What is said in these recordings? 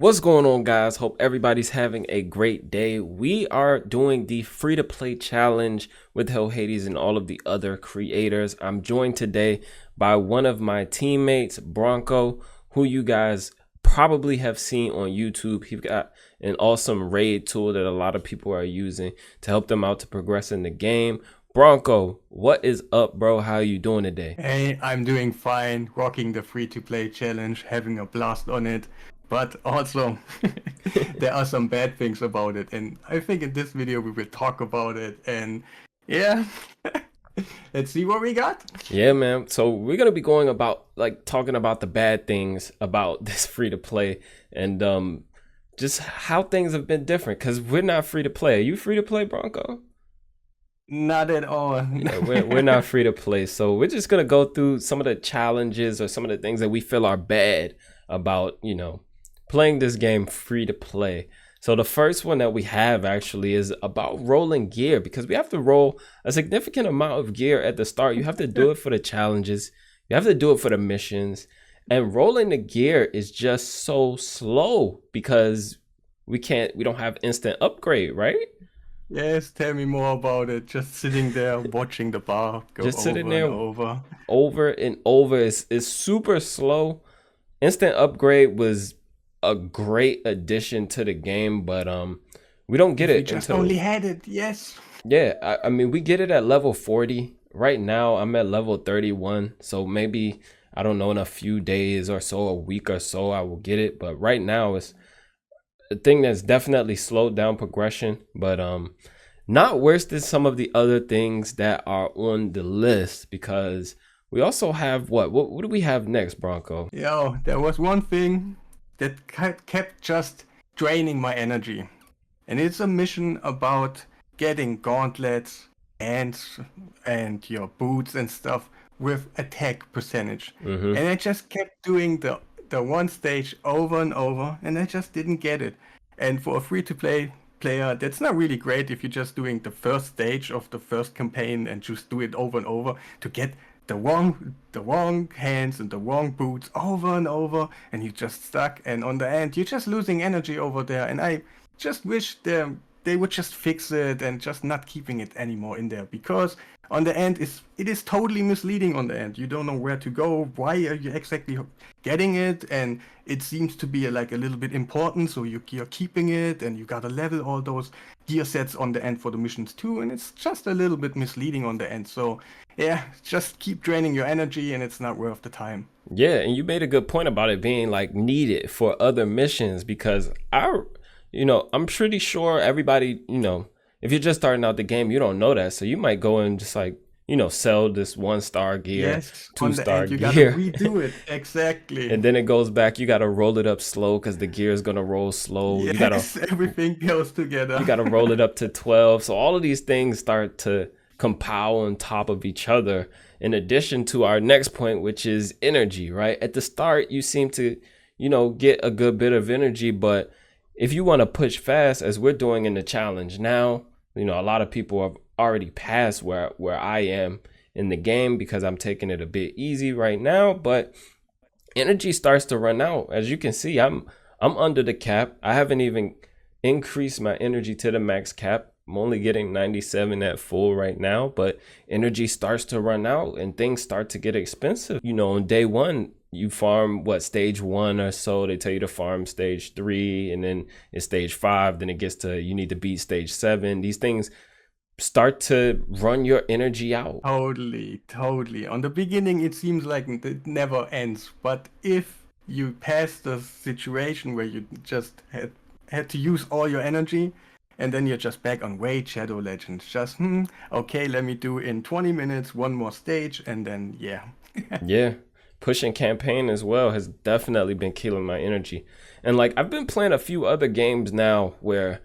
What's going on, guys? Hope everybody's having a great day. We are doing the free to play challenge with Hell Hades and all of the other creators. I'm joined today by one of my teammates, Bronko, who you guys probably have seen on YouTube. He's got an awesome raid tool that a lot of people are using to help them out to progress in the game. Bronko, what is up, bro? How are you doing today? Hey, I'm doing fine, rocking the free-to-play challenge, having a blast on it. But also, there are some bad things about it, and I think in this video we will talk about it. And yeah, let's see what we got. Yeah, man. So we're gonna be going about talking about the bad things about this free to play and just how things have been different because we're not free to play. Are you free to play, Bronco? Not at all. Yeah, we're not free to play. So we're just gonna go through some of the challenges or some of the things that we feel are bad about, playing this game free to play. So the first one that we have actually is about rolling gear, because we have to roll a significant amount of gear at the start. You have to do it for the challenges. You have to do it for the missions. And rolling the gear is just so slow because we don't have instant upgrade, right? Yes, tell me more about it. Just sitting there watching the bar go Just over sitting and there over. over and over is super slow. Instant upgrade was a great addition to the game, but we don't get If we it just until only had it, yes. yeah. I mean, we get it at level 40 right now. I'm at level 31, so maybe I don't know, in a few days or so, a week or so, I will get it. But right now it's a thing that's definitely slowed down progression, but not worse than some of the other things that are on the list, because we also have what do we have next, Bronco? Yo, there was one thing that kept just draining my energy. And it's a mission about getting gauntlets and your boots and stuff with attack percentage. Mm-hmm. And I just kept doing the one stage over and over, and I just didn't get it. And for a free-to-play player, that's not really great if you're just doing the first stage of the first campaign and just do it over and over to get the wrong hands and the wrong boots over and over, and you just stuck, and on the end you're just losing energy over there. And I just wish they would just fix it and just not keeping it anymore in there, because on the end it is totally misleading. On the end you don't know where to go, why are you exactly getting it, and it seems to be like a little bit important, so you're keeping it, and you gotta level all those gear sets on the end for the missions too, and it's just a little bit misleading on the end. So yeah, just keep draining your energy, and it's not worth the time. Yeah, and you made a good point about it being like needed for other missions, because I'm pretty sure everybody, if you're just starting out the game, you don't know that. So you might go and just sell this 1-star gear, Yes, on the 2-star end you gotta gear. redo it. Exactly. And then it goes back. You got to roll it up slow because the gear is going to roll slow. Yes, everything goes together. You got to roll it up to 12. So all of these things start to compile on top of each other, in addition to our next point, which is energy, right? At the start, you seem to, get a good bit of energy, but if you want to push fast, as we're doing in the challenge now, a lot of people have already passed where I am in the game, because I'm taking it a bit easy right now, but energy starts to run out. As you can see, I'm under the cap. I haven't even increased my energy to the max cap. I'm only getting 97 at full right now, but energy starts to run out and things start to get expensive. On day one, you farm stage 1 or so. They tell you to farm stage 3, and then it's stage 5. Then it gets to, you need to beat stage 7. These things start to run your energy out. Totally. On the beginning, it seems like it never ends. But if you pass the situation where you just had to use all your energy, and then you're just back on Raid Shadow Legends, just okay, let me do in 20 minutes one more stage, and then yeah. Yeah. Pushing campaign as well has definitely been killing my energy. And I've been playing a few other games now where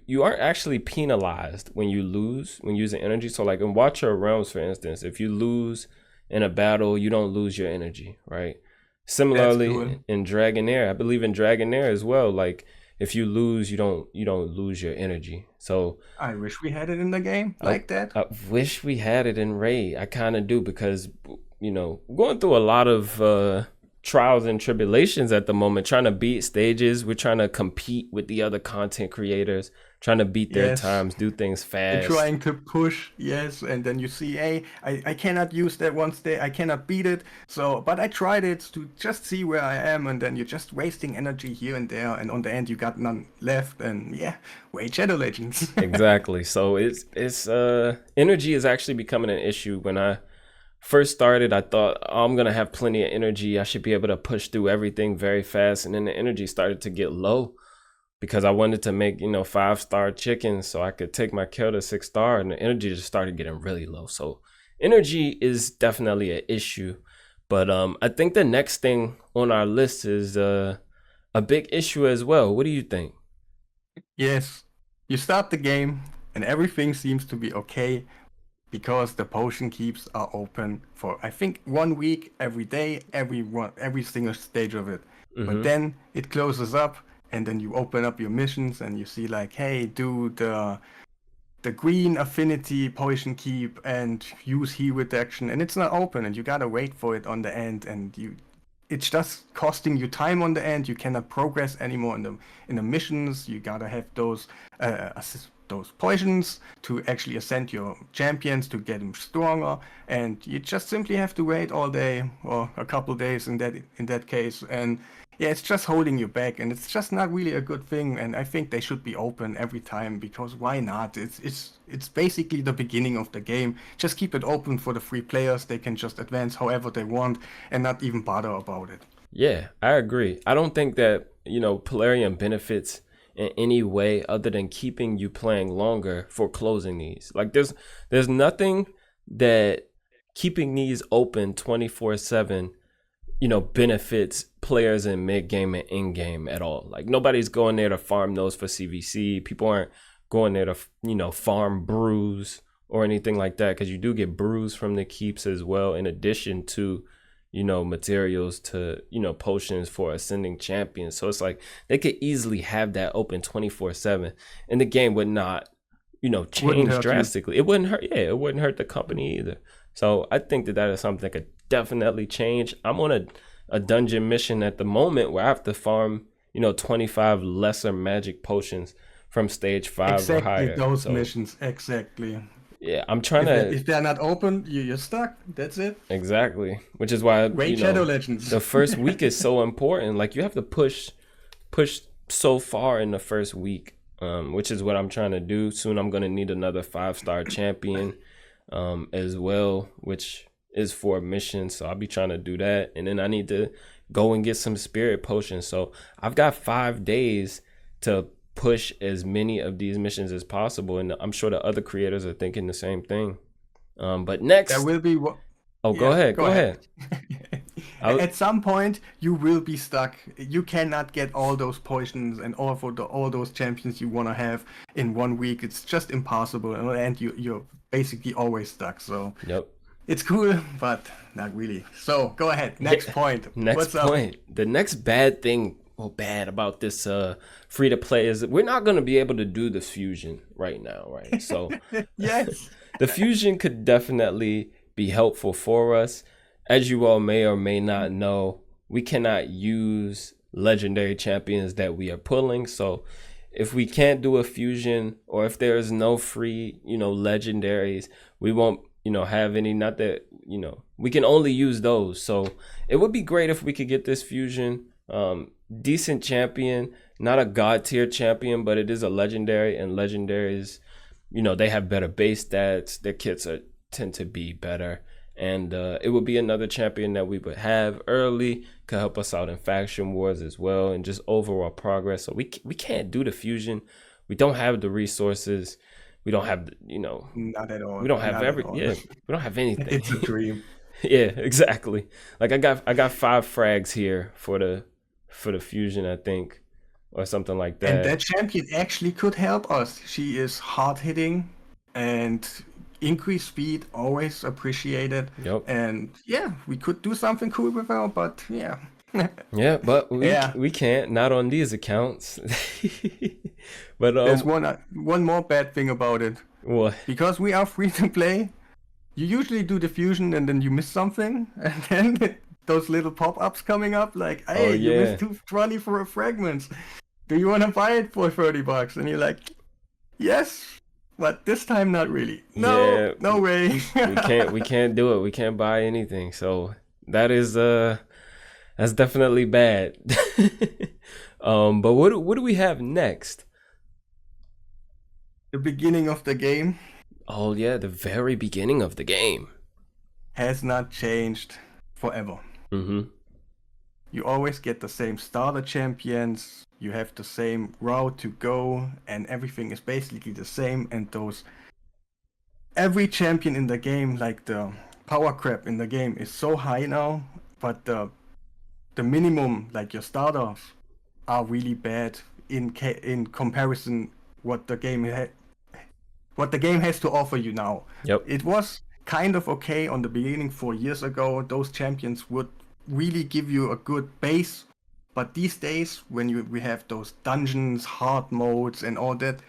you aren't actually penalized when you lose when using energy. So in Watcher Realms, for instance, if you lose in a battle, you don't lose your energy, right? Similarly, Cool. in Dragonair, I believe in Dragonair as well, if you lose, you don't lose your energy. So I wish we had it in the game like that. I wish we had it in Raid. I kind of do, because going through a lot of trials and tribulations at the moment, trying to beat stages. We're trying to compete with the other content creators, trying to beat their Yes. times, do things And fast. trying to push, yes, and then you see, hey, I cannot use that one stage, I cannot beat it. So, but I tried it to just see where I am, and then you're just wasting energy here and there, and on the end you got none left, and yeah, wait, Shadow Legends. Exactly. So it's energy is actually becoming an issue. When I first started, I thought, oh, I'm gonna have plenty of energy. I should be able to push through everything very fast, and then the energy started to get low because I wanted to make 5-star chickens so I could take my kill to 6-star, and the energy just started getting really low. So energy is definitely an issue. But I think the next thing on our list is a big issue as well. What do you think? Yes, you start the game, and everything seems to be okay, because the potion keeps are open for I think 1 week every day, every single stage of it. But Mm-hmm. then it closes up, and then you open up your missions and you see like, hey, do the green affinity potion keep and use heal reduction, and it's not open, and you gotta wait for it on the end, and it's just costing you time on the end. You cannot progress anymore in the missions. You gotta have those potions to actually ascend your champions to get them stronger, and you just simply have to wait all day or a couple days in that case. And yeah, it's just holding you back, and it's just not really a good thing. And I think they should be open every time, because why not? It's basically the beginning of the game. Just keep it open for the free players. They can just advance however they want and not even bother about it. Yeah, I agree. I don't think that, Polarium benefits in any way other than keeping you playing longer for closing these. Like there's nothing that keeping these open 24/7, benefits players in mid game and in game at all. Like nobody's going there to farm those for CVC. People aren't going there to, farm brews or anything like that, because you do get brews from the keeps as well, in addition to materials to, potions for ascending champions. So it's like they could easily have that open 24/7, and the game would not, change drastically. It wouldn't hurt. Yeah, it wouldn't hurt the company either. So I think that is something that could definitely change. I'm on a dungeon mission at the moment where I have to farm, 25 lesser magic potions from stage 5 exactly or higher. Those missions, exactly. Yeah, I'm trying if they're not open, you're stuck. That's it. Exactly, which is why Shadow Legends. The first week is so important. Like you have to push so far in the first week, which is what I'm trying to do. Soon I'm gonna need another 5-star champion, as well, which is for a mission. So I'll be trying to do that, and then I need to go and get some spirit potions. So I've got 5 days to push as many of these missions as possible, and I'm sure the other creators are thinking the same thing. But next there will be go ahead. At some point you will be stuck. You cannot get all those potions and all those champions you want to have in 1 week. It's just impossible, and you're basically always stuck. So Yep. It's cool, but not really. So go ahead. Next point. Next point. The next bad thing, bad about this free to play, is that we're not going to be able to do the fusion right now, right? So yes, the fusion could definitely be helpful for us. As you all may or may not know, we cannot use legendary champions that we are pulling. So if we can't do a fusion, or if there is no free, legendaries, we won't, have any. Not that, we can only use those. So it would be great if we could get this fusion. Decent champion, not a god tier champion, but it is a legendary, and legendaries, they have better base stats. Their kits tend to be better, and it would be another champion that we would have early, could help us out in faction wars as well, and just overall progress. So we can't do the fusion. We don't have the resources. We don't have, not at all. We don't have we don't have anything. It's a dream. Yeah, exactly. Like I got 5 frags here for the fusion, I think, or something like that. And that champion actually could help us. She is hard hitting and increased speed, always appreciated. Yep. And yeah, we could do something cool with her, but yeah. Yeah, but we can't, not on these accounts. But there's one more bad thing about it. What? Because we are free to play, you usually do the fusion and then you miss something, and then those little pop-ups coming up like, Oh hey, you missed yeah. 220 for a fragments. Do you want to buy it for $30? And you're like, yes, but this time not really. No, Yeah, no way. we can't do it. We can't buy anything. So that is that's definitely bad. But what do we have next? The beginning of the game Oh yeah, the very beginning of the game. has not changed forever. Mm-hmm. You always get the same starter champions, you have the same route to go, and everything is basically the same. And those every champion in the game, like the power crap in the game, is so high now, but the minimum, like your starters, are really bad in comparison what the game has to offer you now. Yep. It was kind of okay on the beginning 4 years ago. Those champions would really give you a good base. But these days, when we have those dungeons, hard modes, and all that,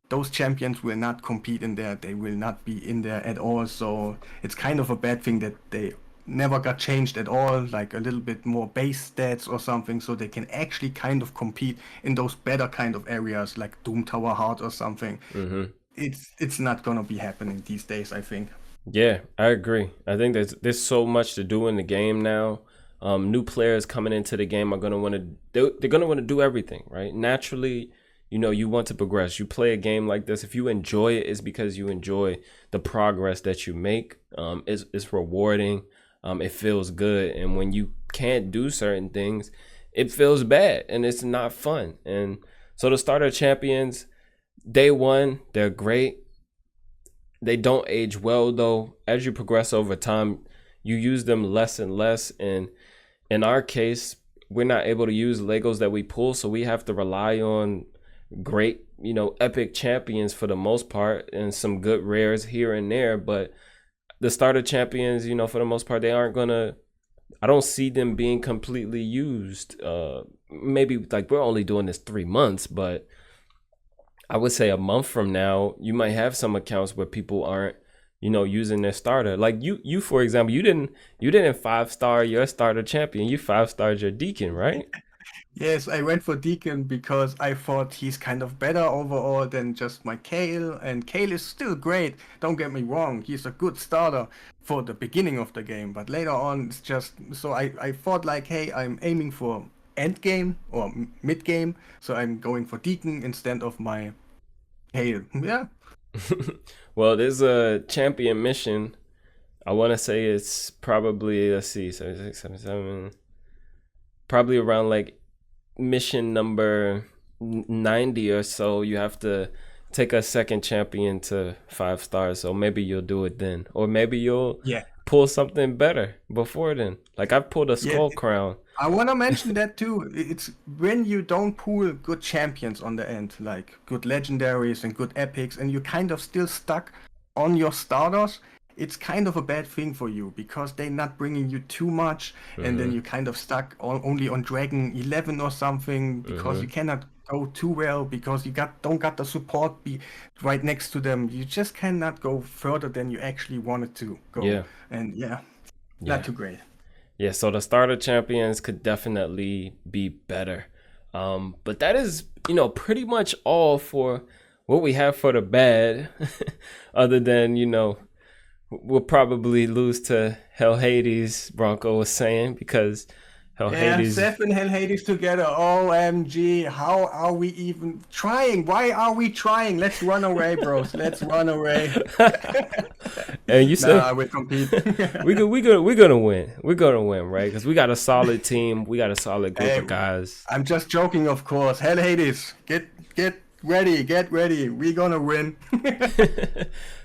those champions will not compete in there. They will not be in there at all. So it's kind of a bad thing that they never got changed at all, like a little bit more base stats or something, so they can actually kind of compete in those better kind of areas like Doom Tower Hard or something. Mm-hmm. It's not gonna be happening these days, I think. Yeah, I agree. I think there's so much to do in the game now. New players coming into the game are gonna want to they're gonna want to do everything, right? Naturally, you want to progress. You play a game like this, if you enjoy it, it's because you enjoy the progress that you make. It's rewarding. It feels good, and when you can't do certain things, it feels bad, and it's not fun. And so the starter champions, day one, they're great. They don't age well though. As you progress over time, you use them less and less. And in our case, we're not able to use Legos that we pull, so we have to rely on great, epic champions for the most part, and some good rares here and there. But the starter champions, for the most part, they aren't gonna. I don't see them being completely used. Maybe like we're only doing this 3 months, but I would say a month from now, you might have some accounts where people aren't, using their starter. Like you for example, you didn't 5-star your starter champion. You 5-starred your Deacon, right? Yes, I went for Deacon because I thought he's kind of better overall than just my Kale, and Kale is still great. Don't get me wrong, he's a good starter for the beginning of the game, but later on it's just so I thought like, hey, I'm aiming for end game or mid game, so I'm going for Deacon instead of my Kale. Yeah. Well, there's a champion mission. I want to say it's probably, let's see, 76, 77, probably around like mission number 90 or so. You have to take a second champion to 5 stars. So maybe you'll do it then, or maybe you'll Yeah. pull something better before then. Like I've pulled a Yeah. skull crown. I want to mention that too. It's when you don't pull good champions on the end, like good legendaries and good epics, and you're kind of still stuck on your starters. It's kind of a bad thing for you because they're not bringing you too much, and then you're kind of stuck only on Dragon 11 or something because you cannot go too well because you don't got the support be right next to them. You just cannot go further than you actually wanted to go. Yeah. And Yeah. not too great. Yeah, so the starter champions could definitely be better. But that is, pretty much all for what we have for the bad. Other than, we'll probably lose to Hell Hades, Bronko was saying, because Hell Hades. Seth and Hell Hades together. OMG. How are we even trying? Why are we trying? Let's run away, bros. Let's run away. And you said I will compete. we're gonna win. We're gonna win, right? Because we got a solid team. We got a solid group of guys. I'm just joking, of course. Hell Hades, get ready. Get ready. We're gonna win.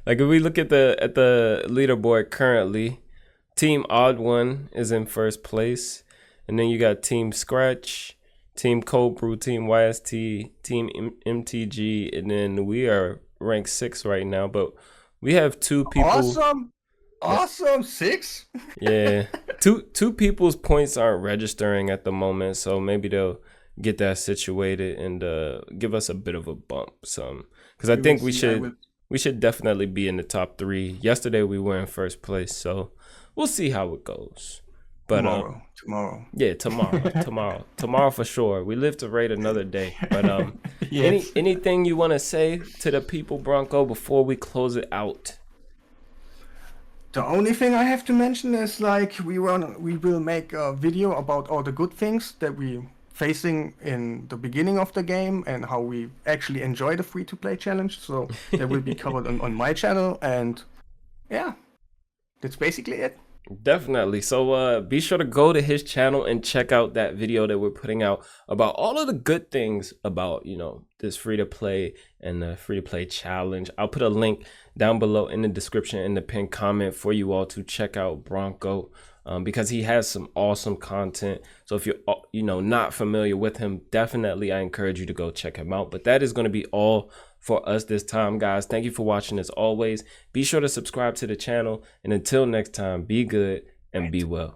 Like if we look at the leaderboard currently, Team Odd One is in first place. And then you got Team Scratch, Team Cold Brew, Team YST, Team MTG, and then we are ranked 6 right now. But we have 2 people. Awesome, 6. Yeah, two people's points aren't registering at the moment, so maybe they'll get that situated and give us a bit of a bump. Because I think we should definitely be in the top 3. Yesterday we were in first place, so we'll see how it goes. But tomorrow. Yeah, tomorrow for sure. We live to raid another day. But Yes. anything you want to say to the people, Bronko, before we close it out? The only thing I have to mention is like we will make a video about all the good things that we facing in the beginning of the game and how we actually enjoy the free-to-play challenge. So that will be covered on my channel, and yeah, that's basically it. Definitely. So be sure to go to his channel and check out that video that we're putting out about all of the good things about, you know, this free to play and the free to play challenge. I'll put a link down below in the description in the pinned comment for you all to check out Bronko, because he has some awesome content. So if you're not familiar with him, definitely I encourage you to go check him out. But that is going to be all for us this time, guys. Thank you for watching. As always, be sure to subscribe to the channel, and until next time, be good and be well.